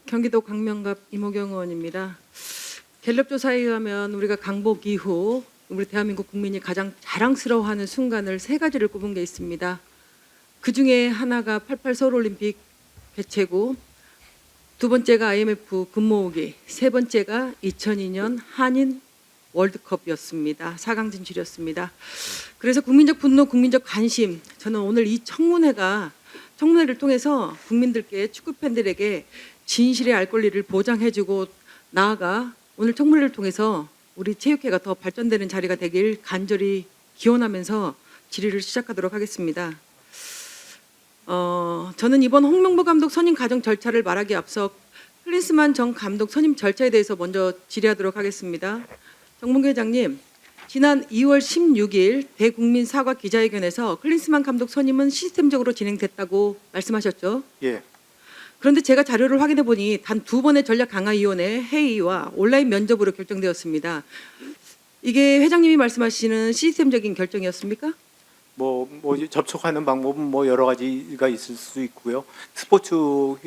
경기도 광명갑 이모경 의원입니다. 갤럽 조사에 의하면 우리가 강복 이후 우리 대한민국 국민이 가장 자랑스러워하는 순간을 세 가지를 꼽은 게 있습니다. 그 중에 하나가 88 서울올림픽 개최고, 두 번째가 IMF 금 모으기, 세 번째가 2002년 한인 월드컵이었습니다. 4강 진출이었습니다. 그래서 국민적 분노, 국민적 관심, 저는 오늘 이 청문회를 통해서 국민들께, 축구 팬들에게 진실의 알 권리를 보장해주고, 나아가 오늘 청문회를 통해서 우리 체육회가 더 발전되는 자리가 되길 간절히 기원하면서 질의를 시작하도록 하겠습니다. 저는 이번 홍명보 감독 선임 과정 절차를 말하기 앞서 클린스만 전 감독 선임 절차에 대해서 먼저 질의하도록 하겠습니다. 정몽규 회장님, 지난 2월 16일 대국민 사과 기자회견에서 클린스만 감독 선임은 시스템적으로 진행됐다고 말씀하셨죠? 예. 그런데 제가 자료를 확인해 보니 단 2번의 전략강화위원회 회의와 온라인 면접으로 결정되었습니다. 이게 회장님이 말씀하시는 시스템적인 결정이었습니까? 뭐 접촉하는 방법은 뭐 여러 가지가 있을 수 있고요. 스포츠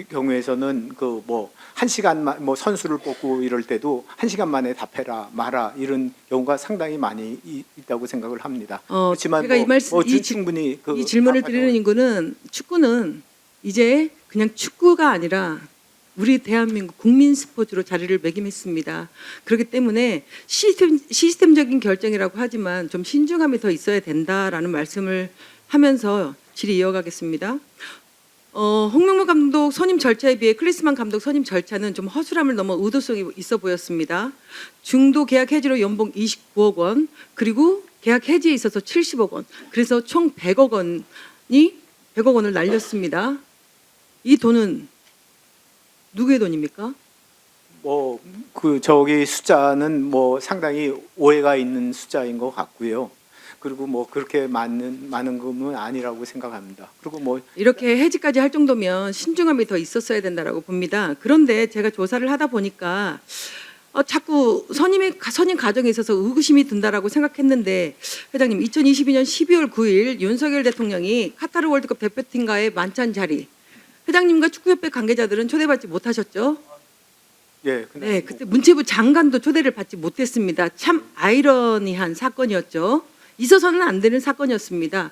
경우에서는 그 뭐 1시간만 뭐 선수를 뽑고 이럴 때도 1시간 만에 답해라 마라 이런 경우가 상당히 많이 있다고 생각을 합니다. 그렇지만 제가 충분히 이 질문을 드리는 이유는 축구는 이제 그냥 축구가 아니라 우리 대한민국 국민 스포츠로 자리를 매김했습니다. 그렇기 때문에 시스템적인 결정이라고 하지만 좀 신중함이 더 있어야 된다라는 말씀을 하면서 질의 이어가겠습니다. 홍명보 감독 선임 절차에 비해 클린스만 감독 선임 절차는 좀 허술함을 넘어 의도성이 있어 보였습니다. 중도 계약 해지로 연봉 29억 원, 그리고 계약 해지에 있어서 70억 원, 그래서 총 100억 원을 날렸습니다. 이 돈은 누구의 돈입니까? 뭐 저기 숫자는 뭐 상당히 오해가 있는 숫자인 것 같고요. 그리고 뭐 그렇게 많은 금은 아니라고 생각합니다. 그리고 뭐 이렇게 해지까지 할 정도면 신중함이 더 있었어야 된다라고 봅니다. 그런데 제가 조사를 하다 보니까 자꾸 선임 과정에 있어서 의구심이 든다라고 생각했는데, 회장님, 2022년 12월 9일 윤석열 대통령이 카타르 월드컵 대표팀과의 만찬 자리, 회장님과 축구협회 관계자들은 초대받지 못하셨죠? 예, 네, 그때 문체부 장관도 초대를 받지 못했습니다. 참 아이러니한 사건이었죠. 있어서는 안 되는 사건이었습니다.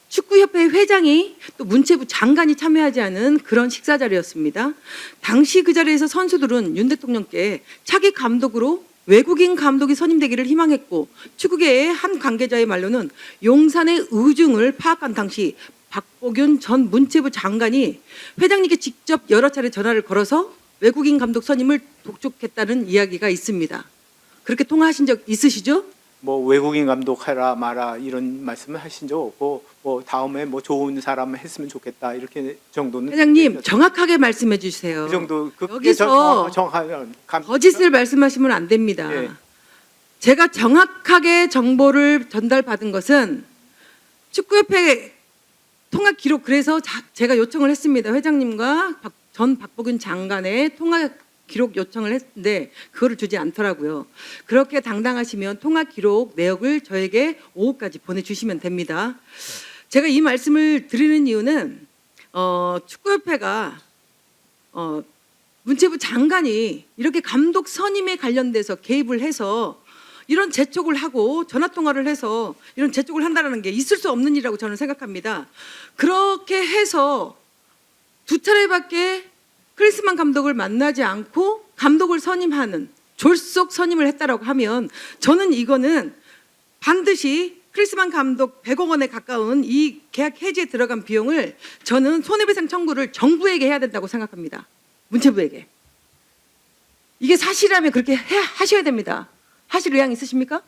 축구협회 회장이 또 문체부 장관이 참여하지 않은 그런 식사 자리였습니다. 당시 그 자리에서 선수들은 윤 대통령께 차기 감독으로 외국인 감독이 선임되기를 희망했고, 축구계의 한 관계자의 말로는 용산의 의중을 파악한 당시 박보균 전 문체부 장관이 회장님께 직접 여러 차례 전화를 걸어서 외국인 감독 선임을 독촉했다는 이야기가 있습니다. 그렇게 통화하신 적 있으시죠? 뭐 외국인 감독 해라 마라 이런 말씀을 하신 적 없고, 뭐 다음에 뭐 좋은 사람 했으면 좋겠다 이렇게 정도는. 회장님, 정확하게 말씀해 주세요. 그 정도 여기서 거짓을 말씀하시면 안 됩니다. 예. 제가 정확하게 정보를 전달받은 것은 축구협회 통화 기록, 그래서 제가 요청을 했습니다. 회장님과 전 박보균 장관의 통화 기록 요청을 했는데 그거를 주지 않더라고요. 그렇게 당당하시면 통화 기록 내역을 저에게 오후까지 보내주시면 됩니다. 제가 이 말씀을 드리는 이유는 축구협회가 문체부 장관이 이렇게 감독 선임에 관련돼서 개입을 해서 이런 재촉을 하고 전화통화를 해서 이런 재촉을 한다는 게 있을 수 없는 일이라고 저는 생각합니다. 그렇게 해서 두 차례밖에 클린스만 감독을 만나지 않고 감독을 선임하는 졸속 선임을 했다라고 하면, 저는 이거는 반드시 클린스만 감독 100억 원에 가까운 이 계약 해지에 들어간 비용을 저는 손해배상 청구를 정부에게 해야 된다고 생각합니다. 문체부에게. 이게 사실이라면 그렇게 하셔야 됩니다. 하실 의향 있으십니까?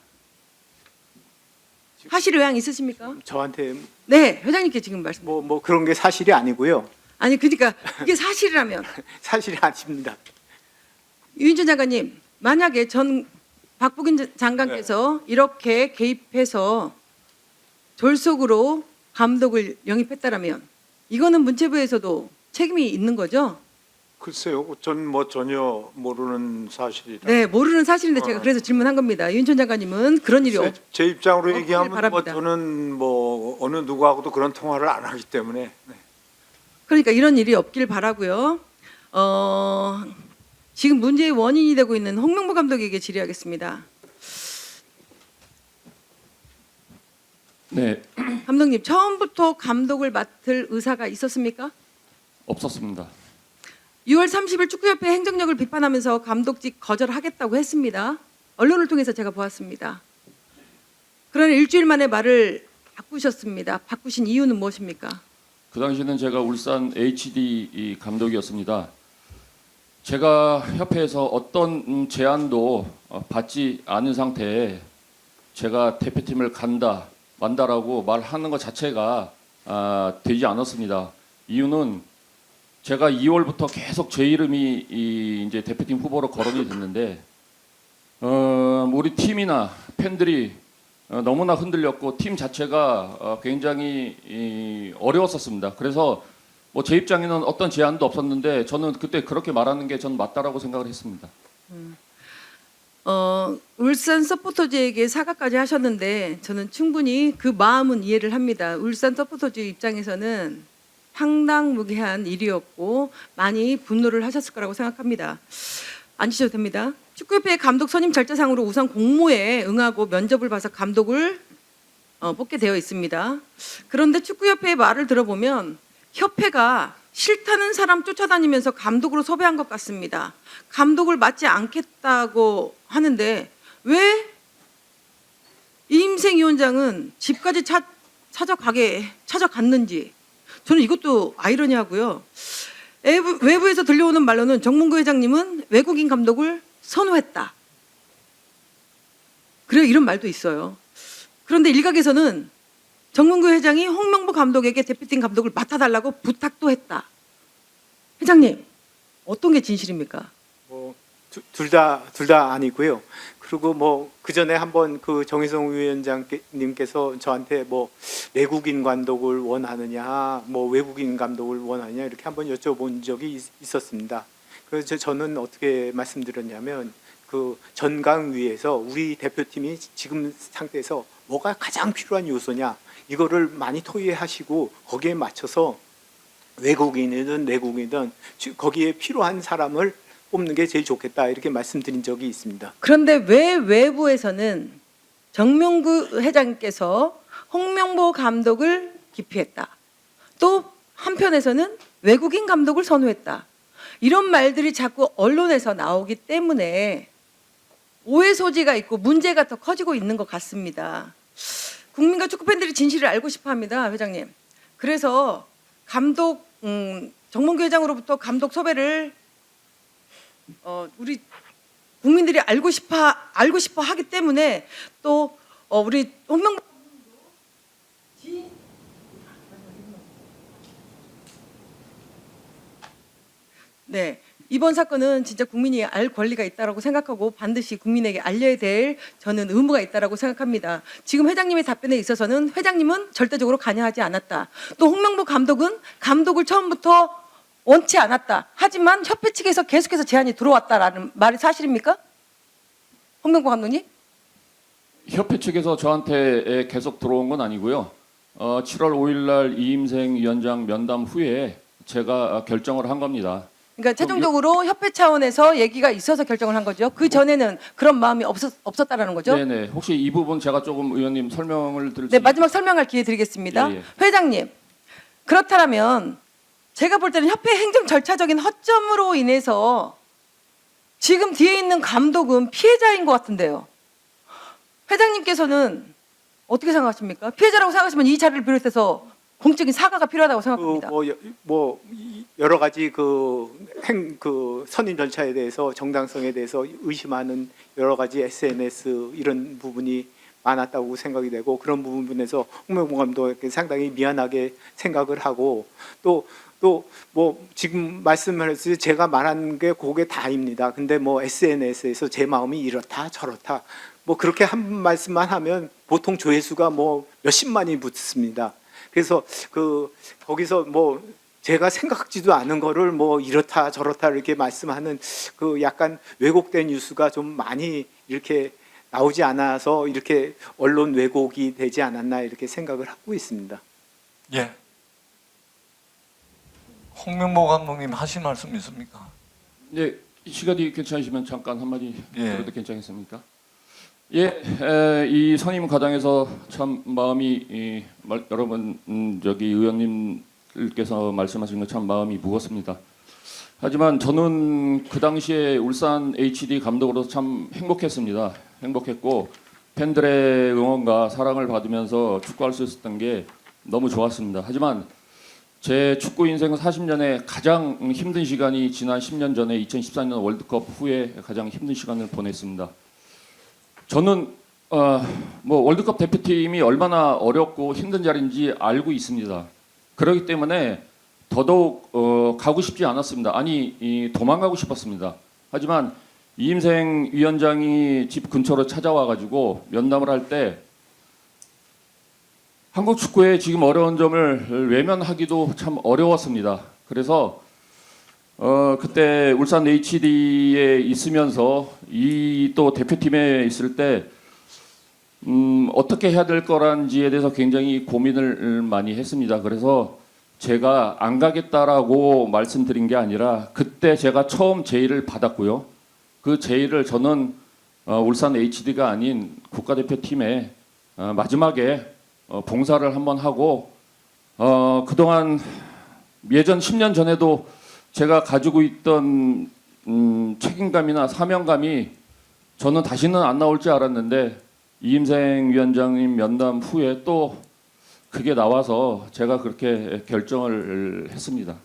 하실 의향 있으십니까? 저한테 네, 회장님께 지금 말씀. 뭐 그런 게 사실이 아니고요. 아니, 그러니까 이게 사실이라면. 사실이 아닙니다. 유인준 장관님, 만약에 전 박보균 장관께서 이렇게 개입해서 졸속으로 감독을 영입했다라면 이거는 문체부에서도 책임이 있는 거죠? 글쎄요, 전 뭐 전혀 모르는 사실이라. 네, 모르는 사실인데 제가 그래서 질문한 겁니다. 유인천 장관님은 그런 일이 제 입장으로 없기를 얘기하면 뭐 바랍니다. 저는 뭐 어느 누구하고도 그런 통화를 안 하기 때문에. 네. 그러니까 이런 일이 없길 바라고요. 지금 문제의 원인이 되고 있는 홍명보 감독에게 질의하겠습니다. 네, 감독님, 처음부터 감독을 맡을 의사가 있었습니까? 없었습니다. 6월 30일 축구협회 행정력을 비판하면서 감독직 거절하겠다고 했습니다. 언론을 통해서 제가 보았습니다. 그러나 일주일 만에 말을 바꾸셨습니다. 바꾸신 이유는 무엇입니까? 그 당시에는 제가 울산 HD 감독이었습니다. 제가 협회에서 어떤 제안도 받지 않은 상태에 제가 대표팀을 간다, 만다라고 말하는 것 자체가 되지 않았습니다. 이유는 제가 2월부터 계속 제 이름이 이제 대표팀 후보로 거론이 됐는데 우리 팀이나 팬들이 너무나 흔들렸고 팀 자체가 굉장히 어려웠었습니다. 그래서 뭐 제 입장에는 어떤 제안도 없었는데 저는 그때 그렇게 말하는 게 전 맞다라고 생각을 했습니다. 울산 서포터즈에게 사과까지 하셨는데 저는 충분히 그 마음은 이해를 합니다. 울산 서포터즈 입장에서는 황당무계한 일이었고 많이 분노를 하셨을 거라고 생각합니다. 앉으셔도 됩니다. 축구협회 감독 선임 절차상으로 우선 공모에 응하고 면접을 봐서 감독을 뽑게 되어 있습니다. 그런데 축구협회의 말을 들어보면 협회가 싫다는 사람 쫓아다니면서 감독으로 섭외한 것 같습니다. 감독을 맡지 않겠다고 하는데 왜 이임생 위원장은 집까지 찾아갔는지 저는 이것도 아이러니하고요. 외부에서 들려오는 말로는 정문구 회장님은 외국인 감독을 선호했다. 그래요, 이런 말도 있어요. 그런데 일각에서는 정문구 회장이 홍명보 감독에게 대표팀 감독을 맡아달라고 부탁도 했다. 회장님, 어떤 게 진실입니까? 둘 다 아니고요. 그리고 뭐 그 전에 한번 그 정의성 위원장님께서 저한테 뭐 내국인 감독을 원하느냐, 뭐 외국인 감독을 원하느냐 이렇게 한번 여쭤본 적이 있었습니다. 그래서 저는 어떻게 말씀드렸냐면 그 전강위에서 우리 대표팀이 지금 상태에서 뭐가 가장 필요한 요소냐 이거를 많이 토의하시고 거기에 맞춰서 외국인이든 내국인이든 거기에 필요한 사람을 뽑는 게 제일 좋겠다 이렇게 말씀드린 적이 있습니다. 그런데 왜 외부에서는 정명구 회장께서 홍명보 감독을 기피했다. 또 한편에서는 외국인 감독을 선호했다. 이런 말들이 자꾸 언론에서 나오기 때문에 오해 소지가 있고 문제가 더 커지고 있는 것 같습니다. 국민과 축구팬들이 진실을 알고 싶어합니다, 회장님. 그래서 감독 정몽규 회장으로부터 감독 섭외를 우리 국민들이 알고 싶어 하기 때문에 또 우리 홍명보 네. 이번 사건은 진짜 국민이 알 권리가 있다고 생각하고 반드시 국민에게 알려야 될 저는 의무가 있다고 생각합니다. 지금 회장님의 답변에 있어서는 회장님은 절대적으로 관여하지 않았다. 또 홍명보 감독은 감독을 처음부터 원치 않았다. 하지만 협회 측에서 계속해서 제안이 들어왔다라는 말이 사실입니까? 홍명보 감독님? 협회 측에서 저한테 계속 들어온 건 아니고요. 7월 5일 날 이임생 위원장 면담 후에 제가 결정을 한 겁니다. 그러니까 최종적으로 협회 차원에서 얘기가 있어서 결정을 한 거죠. 그 전에는 그런 마음이 없었다라는 거죠. 네네. 혹시 이 부분 제가 조금 의원님 설명을 드릴 수 네, 마지막 설명할 기회 드리겠습니다. 예, 예. 회장님, 그렇다면 제가 볼 때는 협회 행정 절차적인 허점으로 인해서 지금 뒤에 있는 감독은 피해자인 것 같은데요. 회장님께서는 어떻게 생각하십니까? 피해자라고 생각하시면 이 자리를 비롯해서 공적인 사과가 필요하다고 생각합니다. 뭐 여러 가지 그 선임 절차에 대해서 정당성에 대해서 의심하는 여러 가지 SNS 이런 부분이 많았다고 생각이 되고 그런 부분에서 홍명보 감독에게 상당히 미안하게 생각을 하고 또 뭐 지금 말씀하셨듯이 제가 말한 게 그게 다입니다. 근데 뭐 SNS에서 제 마음이 이렇다 저렇다 뭐 그렇게 한 말씀만 하면 보통 조회수가 뭐 몇십만이 붙습니다. 그래서 거기서 뭐 제가 생각지도 않은 거를 뭐 이렇다 저렇다 이렇게 말씀하는 그 약간 왜곡된 뉴스가 좀 많이 이렇게 나오지 않아서 이렇게 언론 왜곡이 되지 않았나 이렇게 생각을 하고 있습니다. 예. 홍명보 감독님 하실 말씀 있습니까? 네, 시간이 괜찮으시면 잠깐 한마디 예. 드려도 괜찮겠습니까? 예, 이 선임 과정에서 참 마음이 여러분 저기 의원님들께서 말씀하신 것 참 마음이 무겁습니다. 하지만 저는 그 당시에 울산 HD 감독으로서 참 행복했습니다. 행복했고 팬들의 응원과 사랑을 받으면서 축구할 수 있었던 게 너무 좋았습니다. 하지만 제 축구 인생 40년에 가장 힘든 시간이 지난 10년 전에 2014년 월드컵 후에 가장 힘든 시간을 보냈습니다. 저는 뭐 월드컵 대표팀이 얼마나 어렵고 힘든 자리인지 알고 있습니다. 그렇기 때문에 더더욱 가고 싶지 않았습니다. 아니 도망가고 싶었습니다. 하지만 이임생 위원장이 집 근처로 찾아와 가지고 면담을 할 때 한국 축구의 지금 어려운 점을 외면하기도 참 어려웠습니다. 그래서 그때 울산 HD에 있으면서 이 또 대표팀에 있을 때 어떻게 해야 될 거란지에 대해서 굉장히 고민을 많이 했습니다. 그래서 제가 안 가겠다라고 말씀드린 게 아니라 그때 제가 처음 제의를 받았고요. 그 제의를 저는 울산 HD가 아닌 국가대표팀에 마지막에 봉사를 한번 하고 그동안 예전 10년 전에도 제가 가지고 있던 책임감이나 사명감이 저는 다시는 안 나올 줄 알았는데 이임생 위원장님 면담 후에 또 그게 나와서 제가 그렇게 결정을 했습니다.